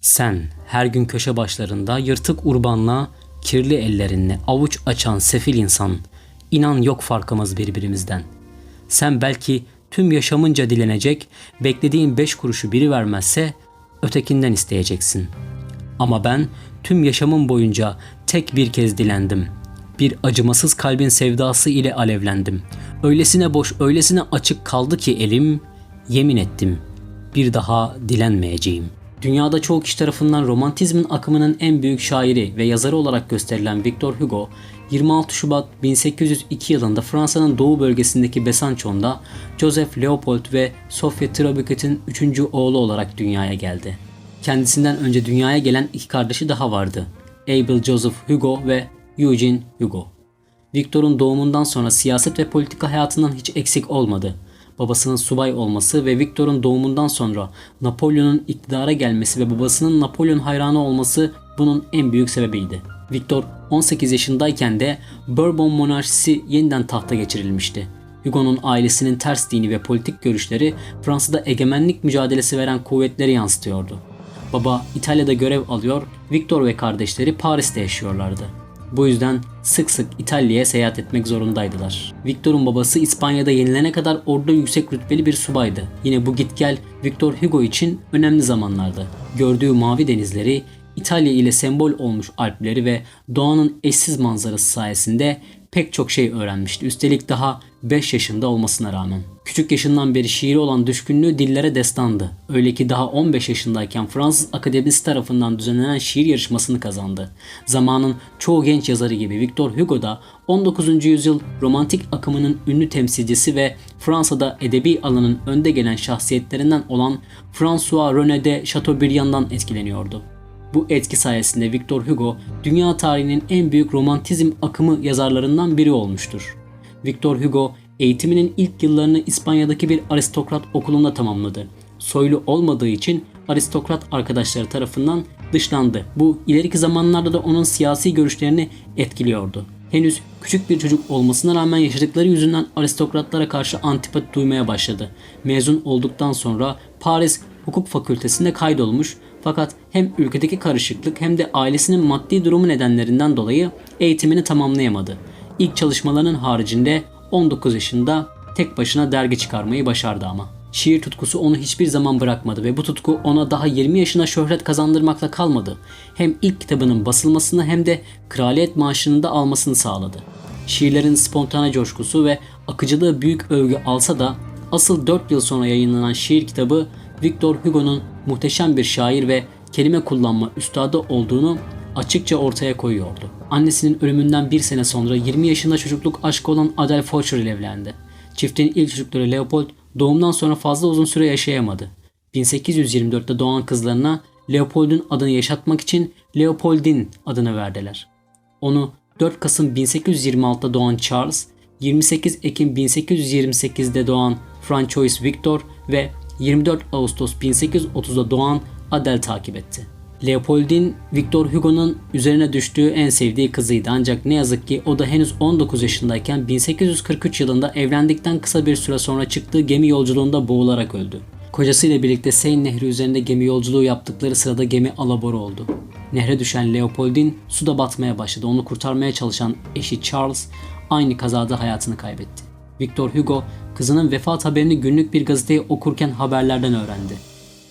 Sen her gün köşe başlarında yırtık urbanla, kirli ellerinle avuç açan sefil insan, inan yok farkımız birbirimizden. Sen belki tüm yaşamınca dilenecek, beklediğin 5 kuruşu biri vermezse ötekinden isteyeceksin. Ama ben tüm yaşamım boyunca tek bir kez dilendim. Bir acımasız kalbin sevdası ile alevlendim. Öylesine boş, öylesine açık kaldı ki elim, yemin ettim, bir daha dilenmeyeceğim. Dünyada çoğu kişi tarafından romantizmin akımının en büyük şairi ve yazarı olarak gösterilen Victor Hugo, 26 Şubat 1802 yılında Fransa'nın doğu bölgesindeki Besançon'da Joseph Leopold ve Sophie Trabacquet'in 3. oğlu olarak dünyaya geldi. Kendisinden önce dünyaya gelen iki kardeşi daha vardı. Abel Joseph Hugo ve Eugene Hugo. Victor'un doğumundan sonra siyaset ve politika hayatından hiç eksik olmadı. Babasının subay olması ve Victor'un doğumundan sonra Napolyon'un iktidara gelmesi ve babasının Napolyon hayranı olması bunun en büyük sebebiydi. Victor 18 yaşındayken de Bourbon monarşisi yeniden tahta geçirilmişti. Hugo'nun ailesinin ters dini ve politik görüşleri Fransa'da egemenlik mücadelesi veren kuvvetleri yansıtıyordu. Baba İtalya'da görev alıyor, Victor ve kardeşleri Paris'te yaşıyorlardı. Bu yüzden sık sık İtalya'ya seyahat etmek zorundaydılar. Victor'un babası İspanya'da yenilene kadar orada yüksek rütbeli bir subaydı. Yine bu git gel Victor Hugo için önemli zamanlardı. Gördüğü mavi denizleri, İtalya ile sembol olmuş Alpleri ve doğanın eşsiz manzarası sayesinde pek çok şey öğrenmişti. Üstelik daha 5 yaşında olmasına rağmen. Küçük yaşından beri şiire olan düşkünlüğü dillere destandı. Öyle ki daha 15 yaşındayken Fransız Akademisi tarafından düzenlenen şiir yarışmasını kazandı. Zamanın çoğu genç yazarı gibi Victor Hugo da 19. yüzyıl romantik akımının ünlü temsilcisi ve Fransa'da edebi alanın önde gelen şahsiyetlerinden olan François René de Chateaubriand'dan etkileniyordu. Bu etki sayesinde Victor Hugo, dünya tarihinin en büyük romantizm akımı yazarlarından biri olmuştur. Victor Hugo, eğitiminin ilk yıllarını İspanya'daki bir aristokrat okulunda tamamladı. Soylu olmadığı için aristokrat arkadaşları tarafından dışlandı. Bu ileriki zamanlarda da onun siyasi görüşlerini etkiliyordu. Henüz küçük bir çocuk olmasına rağmen yaşadıkları yüzünden aristokratlara karşı antipati duymaya başladı. Mezun olduktan sonra Paris Hukuk Fakültesinde kaydolmuş, fakat hem ülkedeki karışıklık hem de ailesinin maddi durumu nedenlerinden dolayı eğitimini tamamlayamadı. İlk çalışmalarının haricinde 19 yaşında tek başına dergi çıkarmayı başardı ama. Şiir tutkusu onu hiçbir zaman bırakmadı ve bu tutku ona daha 20 yaşına şöhret kazandırmakla kalmadı. Hem ilk kitabının basılmasını hem de kraliyet maaşını da almasını sağladı. Şiirlerin spontane coşkusu ve akıcılığı büyük övgü alsa da asıl 4 yıl sonra yayınlanan şiir kitabı Victor Hugo'nun muhteşem bir şair ve kelime kullanma üstadı olduğunu açıkça ortaya koyuyordu. Annesinin ölümünden bir sene sonra 20 yaşında çocukluk aşkı olan Adele Faucher ile evlendi. Çiftin ilk çocukları Leopold doğumdan sonra fazla uzun süre yaşayamadı. 1824'te doğan kızlarına Leopold'un adını yaşatmak için Leopoldine adını verdiler. Onu 4 Kasım 1826'da doğan Charles, 28 Ekim 1828'de doğan Francois Victor ve 24 Ağustos 1830'da doğan Adele takip etti. Leopoldine, Victor Hugo'nun üzerine düştüğü en sevdiği kızıydı, ancak ne yazık ki o da henüz 19 yaşındayken 1843 yılında evlendikten kısa bir süre sonra çıktığı gemi yolculuğunda boğularak öldü. Kocasıyla birlikte Seine Nehri üzerinde gemi yolculuğu yaptıkları sırada gemi alabora oldu. Nehre düşen Leopoldine suda batmaya başladı. Onu kurtarmaya çalışan eşi Charles aynı kazada hayatını kaybetti. Victor Hugo, kızının vefat haberini günlük bir gazeteye okurken haberlerden öğrendi.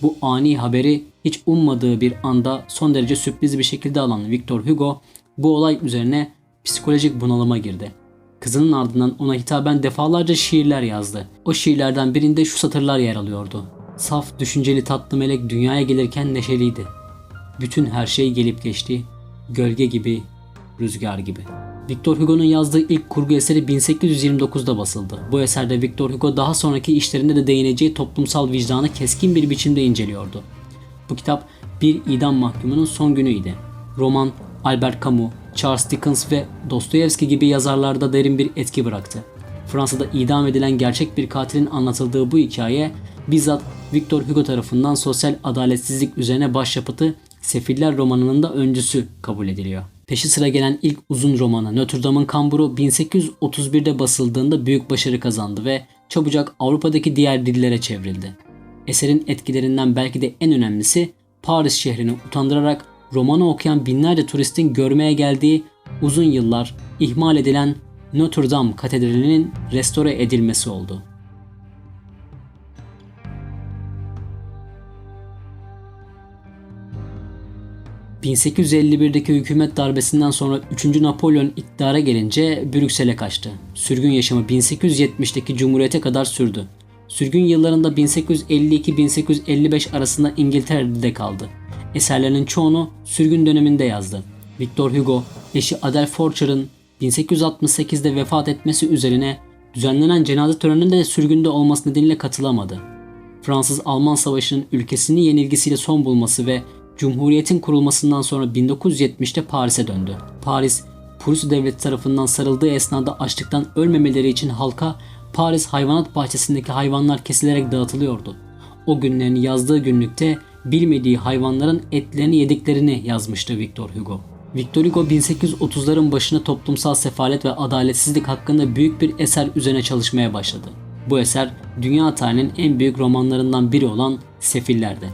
Bu ani haberi hiç ummadığı bir anda son derece sürpriz bir şekilde alan Victor Hugo, bu olay üzerine psikolojik bunalıma girdi. Kızının ardından ona hitaben defalarca şiirler yazdı. O şiirlerden birinde şu satırlar yer alıyordu. Saf, düşünceli tatlı melek dünyaya gelirken neşeliydi. Bütün her şey gelip geçti, gölge gibi, rüzgar gibi. Victor Hugo'nun yazdığı ilk kurgu eseri 1829'da basıldı. Bu eserde Victor Hugo daha sonraki işlerinde de değineceği toplumsal vicdanı keskin bir biçimde inceliyordu. Bu kitap bir idam mahkumunun son günüydü. Roman, Albert Camus, Charles Dickens ve Dostoyevski gibi yazarlarda derin bir etki bıraktı. Fransa'da idam edilen gerçek bir katilin anlatıldığı bu hikaye bizzat Victor Hugo tarafından sosyal adaletsizlik üzerine başyapıtı Sefiller romanının da öncüsü kabul ediliyor. Peşi sıra gelen ilk uzun romanı Notre Dame'ın Kamburu 1831'de basıldığında büyük başarı kazandı ve çabucak Avrupa'daki diğer dillere çevrildi. Eserin etkilerinden belki de en önemlisi Paris şehrini utandırarak romanı okuyan binlerce turistin görmeye geldiği uzun yıllar ihmal edilen Notre Dame Katedrali'nin restore edilmesi oldu. ...1851'deki hükümet darbesinden sonra 3. Napolyon iktidara gelince Brüksel'e kaçtı. Sürgün yaşamı 1870'deki Cumhuriyet'e kadar sürdü. Sürgün yıllarında 1852-1855 arasında İngiltere'de kaldı. Eserlerinin çoğunu sürgün döneminde yazdı. Victor Hugo, eşi Adele Forcher'ın 1868'de vefat etmesi üzerine düzenlenen cenaze töreninde de sürgünde olması nedeniyle katılamadı. Fransız-Alman Savaşı'nın ülkesinin yenilgisiyle son bulması ve Cumhuriyet'in kurulmasından sonra 1970'te Paris'e döndü. Paris, Prusya devleti tarafından sarıldığı esnada açlıktan ölmemeleri için halka Paris hayvanat bahçesindeki hayvanlar kesilerek dağıtılıyordu. O günlerini yazdığı günlükte bilmediği hayvanların etlerini yediklerini yazmıştı Victor Hugo. Victor Hugo 1830'ların başında toplumsal sefalet ve adaletsizlik hakkında büyük bir eser üzerine çalışmaya başladı. Bu eser dünya tarihinin en büyük romanlarından biri olan Sefiller'di.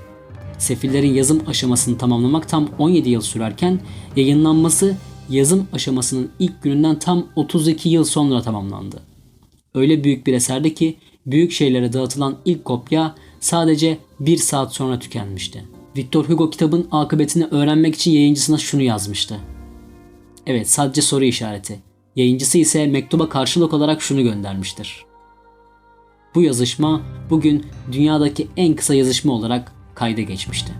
Sefillerin yazım aşamasını tamamlamak tam 17 yıl sürerken yayınlanması yazım aşamasının ilk gününden tam 32 yıl sonra tamamlandı. Öyle büyük bir eserdi ki büyük şehirlere dağıtılan ilk kopya sadece 1 saat sonra tükenmişti. Victor Hugo kitabın akıbetini öğrenmek için yayıncısına şunu yazmıştı. Evet, sadece soru işareti. Yayıncısı ise mektuba karşılık olarak şunu göndermiştir. Bu yazışma bugün dünyadaki en kısa yazışma olarak kayda geçmişti.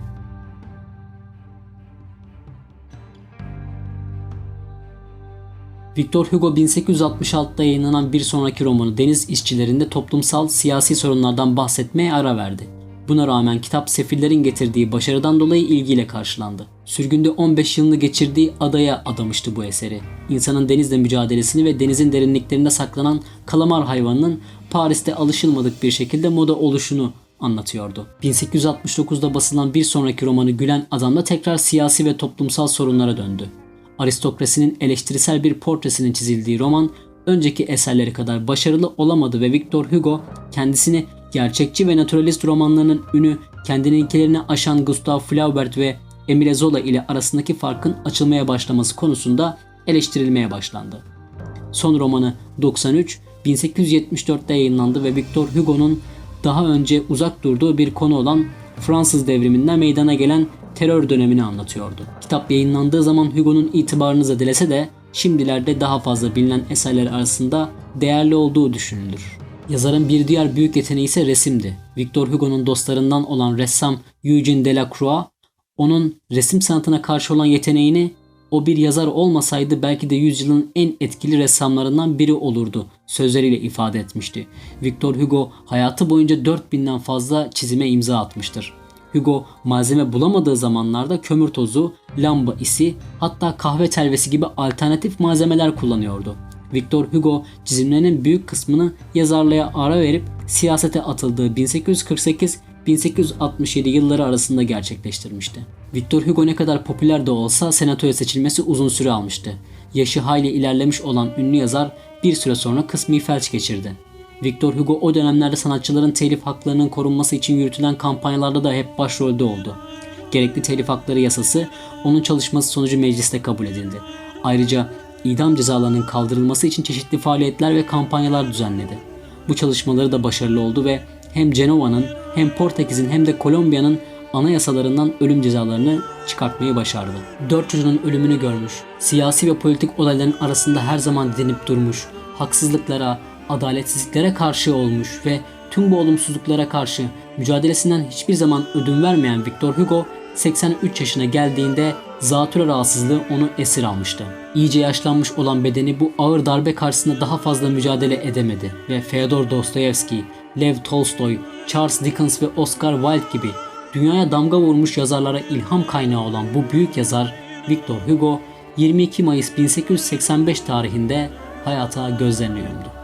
Victor Hugo 1866'da yayınlanan bir sonraki romanı Deniz İşçilerinde toplumsal siyasi sorunlardan bahsetmeye ara verdi. Buna rağmen kitap Sefillerin getirdiği başarıdan dolayı ilgiyle karşılandı. Sürgünde 15 yılını geçirdiği adaya adamıştı bu eseri. İnsanın denizle mücadelesini ve denizin derinliklerinde saklanan kalamar hayvanının Paris'te alışılmadık bir şekilde moda oluşunu anlatıyordu. 1869'da basılan bir sonraki romanı Gülen Adam da tekrar siyasi ve toplumsal sorunlara döndü. Aristokrasinin eleştirisel bir portresinin çizildiği roman önceki eserleri kadar başarılı olamadı ve Victor Hugo kendisini gerçekçi ve naturalist romanlarının ünü kendininkilerini aşan Gustave Flaubert ve Emile Zola ile arasındaki farkın açılmaya başlaması konusunda eleştirilmeye başlandı. Son romanı 93, 1874'te yayınlandı ve Victor Hugo'nun daha önce uzak durduğu bir konu olan Fransız devriminden meydana gelen terör dönemini anlatıyordu. Kitap yayınlandığı zaman Hugo'nun itibarını zedelese de şimdilerde daha fazla bilinen eserler arasında değerli olduğu düşünülür. Yazarın bir diğer büyük yeteneği ise resimdi. Victor Hugo'nun dostlarından olan ressam Eugène Delacroix, onun resim sanatına karşı olan yeteneğini "O bir yazar olmasaydı belki de yüzyılın en etkili ressamlarından biri olurdu" sözleriyle ifade etmişti. Victor Hugo hayatı boyunca 4000'den fazla çizime imza atmıştır. Hugo malzeme bulamadığı zamanlarda kömür tozu, lamba isi, hatta kahve telvesi gibi alternatif malzemeler kullanıyordu. Victor Hugo çizimlerinin büyük kısmını yazarlığa ara verip siyasete atıldığı 1848-1867 yılları arasında gerçekleştirmişti. Victor Hugo ne kadar popüler de olsa senatoya seçilmesi uzun süre almıştı. Yaşı hayli ilerlemiş olan ünlü yazar bir süre sonra kısmi felç geçirdi. Victor Hugo o dönemlerde sanatçıların telif haklarının korunması için yürütülen kampanyalarda da hep başrolde oldu. Gerekli telif hakları yasası onun çalışması sonucu mecliste kabul edildi. Ayrıca idam cezalarının kaldırılması için çeşitli faaliyetler ve kampanyalar düzenledi. Bu çalışmaları da başarılı oldu ve hem Cenova'nın hem Portekiz'in hem de Kolombiya'nın anayasalarından ölüm cezalarını çıkartmayı başardı. 4 çocuğunun ölümünü görmüş, siyasi ve politik olayların arasında her zaman didinip durmuş, haksızlıklara, adaletsizliklere karşı olmuş ve tüm bu olumsuzluklara karşı mücadelesinden hiçbir zaman ödün vermeyen Victor Hugo 83 yaşına geldiğinde zatürre rahatsızlığı onu esir almıştı. İyice yaşlanmış olan bedeni bu ağır darbe karşısında daha fazla mücadele edemedi ve Fyodor Dostoyevski, Lev Tolstoy, Charles Dickens ve Oscar Wilde gibi dünyaya damga vurmuş yazarlara ilham kaynağı olan bu büyük yazar Victor Hugo 22 Mayıs 1885 tarihinde hayata gözlerini yumdu.